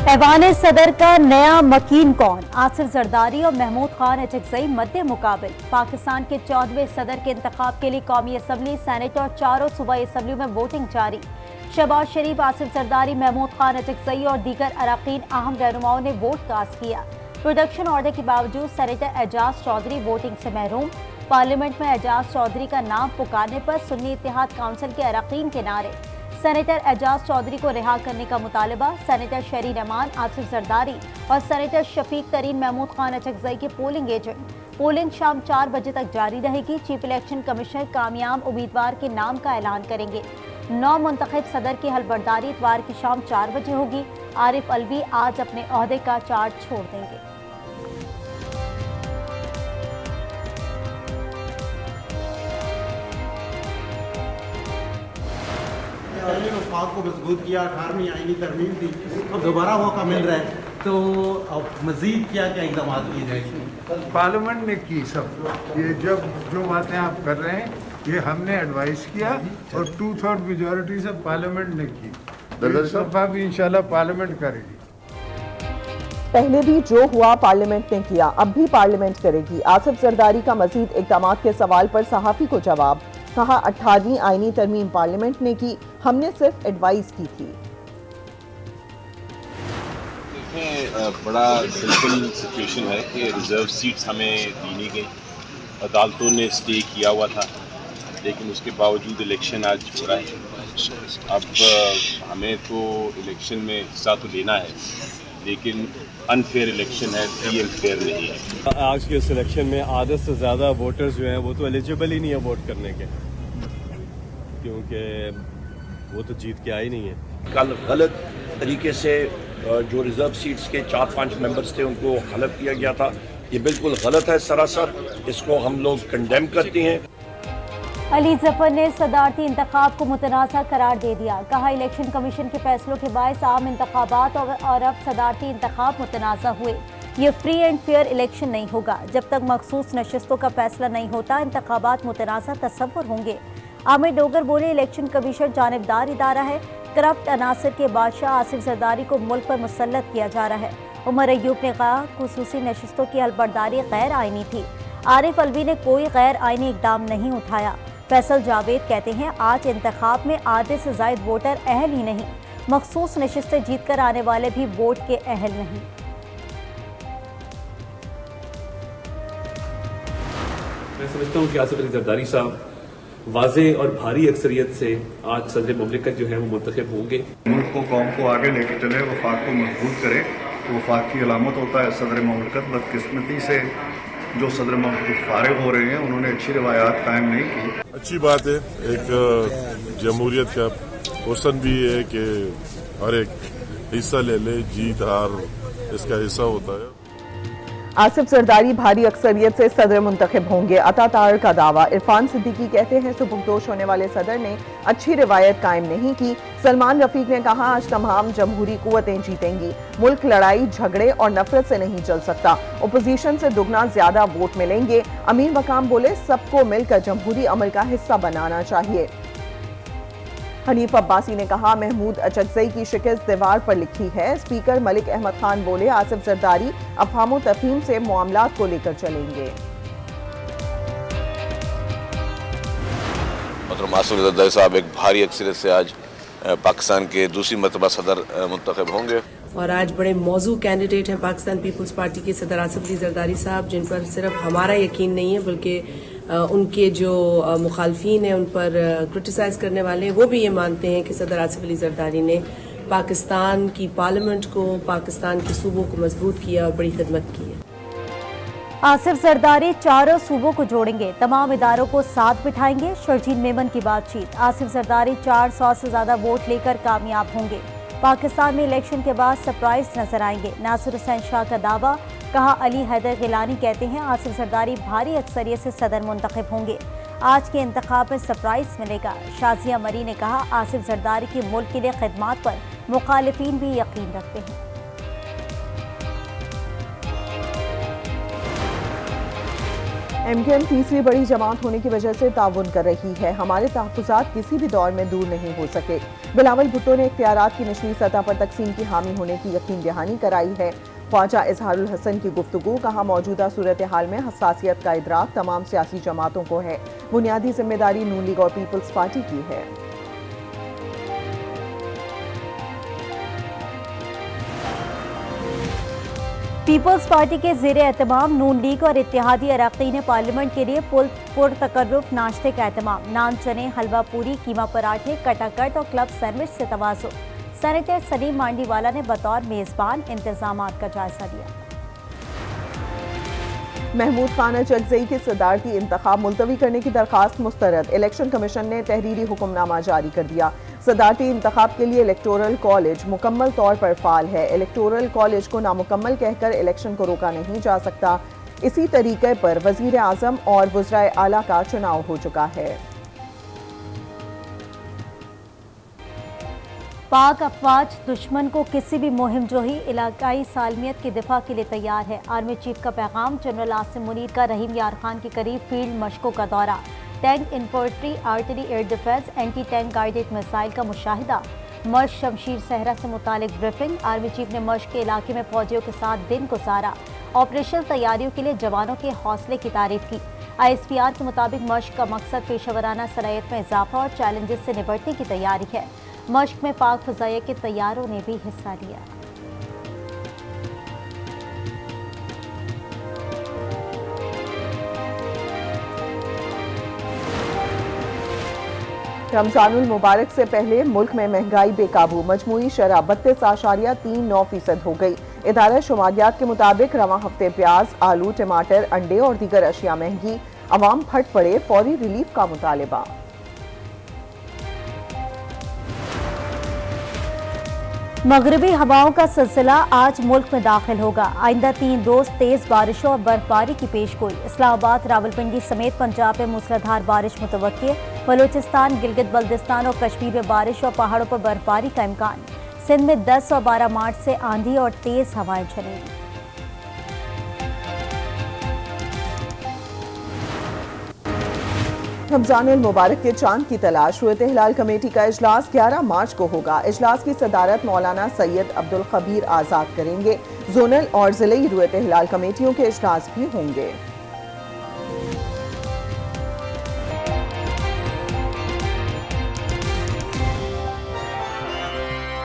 ऐवान सदर का नया मकीन कौन? आसिफ जरदारी और महमूद खान अचकजई मध्य मुकाबिल। पाकिस्तान के 14वें सदर के इंतखाब के लिए कौमी असम्बली, सेनेट और चारों सूबाई असम्बलियों में वोटिंग जारी। शहबाज शरीफ, आसिफ जरदारी, महमूद खान अचकजई और दीगर अरकान अहम रहनुमाओं ने वोट कास्ट किया। प्रोडक्शन ऑर्डर के बावजूद सेनेटर एजाज चौधरी वोटिंग से महरूम। पार्लियामेंट में एजाज चौधरी का नाम पुकारने पर सुन्नी इत्तेहाद काउंसिल के अरकान के नारे। सेनेटर एजाज चौधरी को रिहा करने का मुतालबा। सेनेटर शरी रहमान, आसिफ जरदारी और सेनेटर शफीक तरीन महमूद खान अचकजई के पोलिंग एजेंट। पोलिंग शाम 4 बजे तक जारी रहेगी। चीफ इलेक्शन कमिश्नर कामयाब उम्मीदवार के नाम का ऐलान करेंगे। नौ मुंतखब सदर की हलबर्दारी इतवार की शाम 4 बजे होगी। आरिफ अलवी आज अपने ओहदे का चार्ज छोड़ देंगे। वफाक को मजबूत किया, 18वीं आईनी तरमीम थी, अब दोबारा मौका मिल रहा है, तो अब मजीद क्या क्या इकदाम किए जाएंगे? पार्लियामेंट ने की सब ये जो बातें आप कर रहे हैं ये हमने एडवाइस किया और 2/3 मेजॉरिटी से पार्लियामेंट ने की। इस दफा भी इंशाल्लाह पार्लियामेंट करेगी। पहले भी जो हुआ पार्लियामेंट ने किया, अब भी पार्लियामेंट करेगी। आसिफ जरदारी का मजीद इकदाम के सवाल पर सहाफ़ी को जवाब। कहा 18वीं आईनी तरमीम पार्लियामेंट ने की, हमने सिर्फ एडवाइस की थी। बड़ा सिंपल सिचुएशन है कि रिजर्व सीट्स हमें दी नहीं गई। अदालतों ने स्टे किया हुआ था, लेकिन उसके बावजूद इलेक्शन आज हो रहा है। अब हमें तो इलेक्शन में हिस्सा तो लेना है, लेकिन अनफेयर इलेक्शन है, फ्री एंड फेयर नहीं है। आज के इस इलेक्शन में आधे से ज़्यादा वोटर्स जो हैं वो तो एलिजिबल ही नहीं है वोट करने के, क्योंकि वो तो जीत के आए नहीं है। कल गलत तरीके से जो रिजर्व सीट्स के 4-5 मेंबर्स थे उनको हलफ किया गया था, ये बिल्कुल गलत है सरासर। इसको हम लोग कंडेम करते हैं। अली जफर ने सदारती इंतखाब को मुतनाज़ा करार दे दिया। कहा इलेक्शन कमीशन के फैसलों के बायस आम इंतखाबात और अब सदारती इंतखाब मुतनाज़ा हुए। ये फ्री एंड फेयर इलेक्शन नहीं होगा। जब तक मखसूस नशस्तों का फैसला नहीं होता, इंतखाबात मुतनाज़ा तस्वुर होंगे। आमिर डोगर बोले इलेक्शन कमीशन जानिबदार इदारा है। करप्ट अनासर के बादशाह आसिफ जरदारी को मुल्क पर मुसल्लत किया जा रहा है। उमर अयूब ने कहा खुसूसी नशस्तों की हलबर्दारी गैर आइनी थी। आरिफ अलवी ने कोई गैर आइनी इकदाम नहीं उठाया। फैसल जावेद कहते हैं आज इंतखाब में आधे से ज़ायद वोटर अहल ही नहीं, मखसूस नशिस्तें जीत कर आने वाले भी वोट के अहल नहीं। मैं समझता हूँ कि आसिफ अली जरदारी साहब वाज़े और भारी अक्सरियत से आज सदर मुमलिकत जो है वो मुंतखब होंगे। मुल्क को, कौम को आगे लेकर चले, वफाक को मजबूत करे। तो वफाक की अलामत होता है सदर मुमलिकत। बदकिस्मती से जो सदर मुमलिकत फारिग हो रहे हैं, उन्होंने अच्छी रवायात कायम नहीं की। अच्छी बात है, एक जमहूरियत का हुस्न भी है कि हर एक हिस्सा ले ले, जीत हार इसका हिस्सा होता है। आसिफ जरदारी भारी अक्सरियत से सदर मुंतखब होंगे, अता तार का दावा। इरफान सिद्दीकी कहते हैं सुबुकदोश होने वाले सदर ने अच्छी रिवायत कायम नहीं की। सलमान रफीक ने कहा आज तमाम जमहूरी कुव्वतें जीतेंगी। मुल्क लड़ाई, झगड़े और नफरत से नहीं चल सकता। ओपोजिशन से दुगना ज्यादा वोट मिलेंगे। अमीर वकाम बोले सबको मिलकर जमहूरी अमल का हिस्सा बनाना चाहिए। हनीफ अब्बासी ने कहा महमूद अचकजई की शिकस्त दीवार पर लिखी है। स्पीकर मलिक अहमद खान बोले आसिफ जरदारी अफहाम तफहीम से मामलात को लेकर चलेंगे। आसिफ जरदारी साहब एक भारी अक्सरियत से आज पाकिस्तान के दूसरी मरतबा सदर मुंतखब होंगे। और आज बड़े मौजू कैंडिडेट हैं पाकिस्तान पीपल्स पार्टी के सदर आसिफ अली जरदारी साहब, जिन पर सिर्फ हमारा यकीन नहीं है बल्कि उनके जो मुखालफीन हैं, उन पर क्रिटिसाइज करने वाले हैं, वो भी ये मानते हैं कि सदर आसिफ अली जरदारी ने पाकिस्तान की पार्लियामेंट को, पाकिस्तान के सूबों को मजबूत किया और बड़ी खिदमत की है। आसिफ जरदारी चारों सूबों को जोड़ेंगे, तमाम इदारों को साथ बिठाएंगे। शर्जील मेमन की बातचीत। आसिफ जरदारी 400 से ज्यादा वोट लेकर कामयाब होंगे। पाकिस्तान में इलेक्शन के बाद सरप्राइज नजर आएंगे। नासिर हुसैन शाह का दावा। कहा अली हैदर गिलानी कहते हैं आसिफ जरदारी भारी अक्सरियत से सदर मुंतखब होंगे। आज के इंतखाब में सरप्राइज मिलेगा। शाजिया मरी ने कहा आसिफ जरदारी की मुल्क के लिए खिदमात पर मुखालिफिन भी यकीन रखते हैं। MKM तीसरी बड़ी जमात होने की वजह से ताउन कर रही है। हमारे तहफ़्फ़ुज़ात किसी भी दौर में दूर नहीं हो सके। बिलावल भुट्टो ने इख्तियारात की निचली सतह पर तकसीम की हामी होने की यकीन दहानी कराई है। ख्वाजा इजहारुल हसन की गुफ्तगू, कहा मौजूदा सूरत हाल में हसासियत का इदराक तमाम सियासी जमातों को है। बुनियादी जिम्मेदारी नून लीग और पीपल्स पार्टी की है। पीपल्स पार्टी के ज़ेरे एहतमाम नून लीग और इत्तेहादी अरकान पार्लियामेंट के लिए पुरतकर्रुफ नाश्ते का एहतमाम। नान, चने, हलवा पूरी, कीमा पराठे, कटाकट और क्लब सैंडविच से तवाज़ो। सेनेटर सलीम मांडीवाला ने बतौर मेज़बान इंतजामात का जायजा लिया। महमूद खान अचकज़ई के सदारती इंतखाब मुलतवी करने की दरखास्त मुस्तरद। इलेक्शन कमीशन ने तहरीरी हुक्मनामा जारी कर दिया। सदारती इंतखाब के लिए इलेक्टोरल कॉलेज मुकम्मल तौर पर फाल है। इलेक्टोरल कॉलेज को नामुकम्मल कहकर इलेक्शन को रोका नहीं जा सकता। इसी तरीके पर वज़ीर आज़म और वज़राए आला का चुनाव हो चुका है। पाक अफवाज दुश्मन को किसी भी मुहिम जोही इलाकाई सालमियत के दिफा के लिए तैयार है। आर्मी चीफ का पैगाम। जनरल आसिम मुनीर का रहीम यार खान के करीब फील्ड मशकों का दौरा। Tank, infantry, artillery, air defence, anti tank guided missile का मुशाहिदा। मश्क शमशीर सहरा से मुतालिक ब्रीफिंग। आर्मी चीफ ने मश्क के इलाके में फौजियों के साथ दिन गुजारा। ऑपरेशनल तैयारियों के लिए जवानों के हौसले की तारीफ की। ISPR के मुताबिक मश्क का मकसद पेशेवराना सलाहियत में इजाफा और चैलेंजेस से निपटने की तैयारी है। मश्क में पाक फ़ज़ाइया के तैयारों ने भी हिस्सा लिया। रमजानुल मुबारक से पहले मुल्क में महंगाई बेकाबू। मजमूई शरह 32.39% हो गई। इदारा शुमारियात के मुताबिक रवां हफ्ते प्याज, आलू, टमाटर, अंडे और दीगर अशिया महंगी। अवाम फट पड़े, फौरी रिलीफ का मुतालबा। मगरबी हवाओं का सिलसिला आज मुल्क में दाखिल होगा। आइंदा 3 रोज तेज बारिशों और बर्फबारी की पेशगोई। इस्लामाबाद, रावलपिंडी समेत पंजाब में मूसलाधार बारिश मुतवक्के। बलूचिस्तान, गिलगित बल्तिस्तान और कश्मीर में बारिश और पहाड़ों पर बर्फबारी का इम्कान। सिंध में 10 और 12 मार्च से आंधी और तेज हवाएं चलेंगी। रमजानुल मुबारक के चांद की तलाश। रूयत हिलाल कमेटी का इजलास 11 मार्च को होगा। इजलास की सदारत मौलाना सैयद अब्दुल खबीर आजाद करेंगे। जोनल और जिले रूयत हिलाल कमेटियों के इजलास भी होंगे।